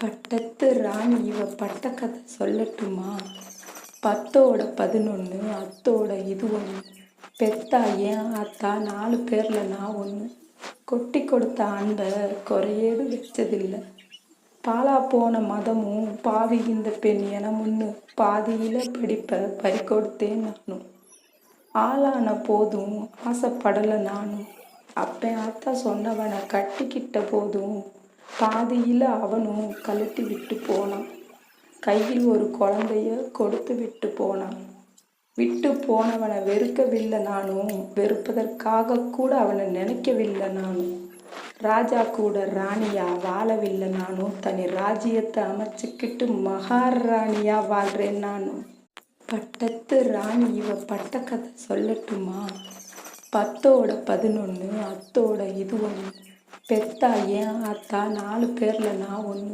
பட்டத்து ராணி இவ பட்ட கதை சொல்லட்டுமா? 10ஓட 11 அத்தோட இது ஒன்று. பெத்தா ஏன் ஆத்தா 4 பேர்ல நான் ஒன்று. கொட்டி கொடுத்த அன்பை குறையேது வச்சதில்லை. பாலா போன மதமும் பாவி இந்த பெண் என முன்னு பாதியில படிப்பை பறிகொடுத்தேன் நானும். ஆளான போதும் ஆசைப்படலை நானும். அப்பன் ஆத்தா சொன்னவனை கட்டிக்கிட்ட போதும் பாதியில் அவனும் கழட்டி விட்டு போனான். கையில் ஒரு குழந்தைய கொடுத்து விட்டு போனான். விட்டு போனவனை வெறுக்கவில்லை நானும். வெறுப்பதற்காக கூட அவனை நினைக்கவில்லை நானும். ராஜா கூட ராணியா வாழவில்லை நானும். தனி ராஜ்யத்தை அமைச்சுக்கிட்டு மகாராணியா வாழ்றேன் நானும். பட்டத்து ராணி இவ பட்ட கதை சொல்லட்டுமா? 10ஓட 11 அத்தோட இது ஒன்று. பெத்தா ஏன் ஆத்தா 4 பேர்ல நான் ஒன்று.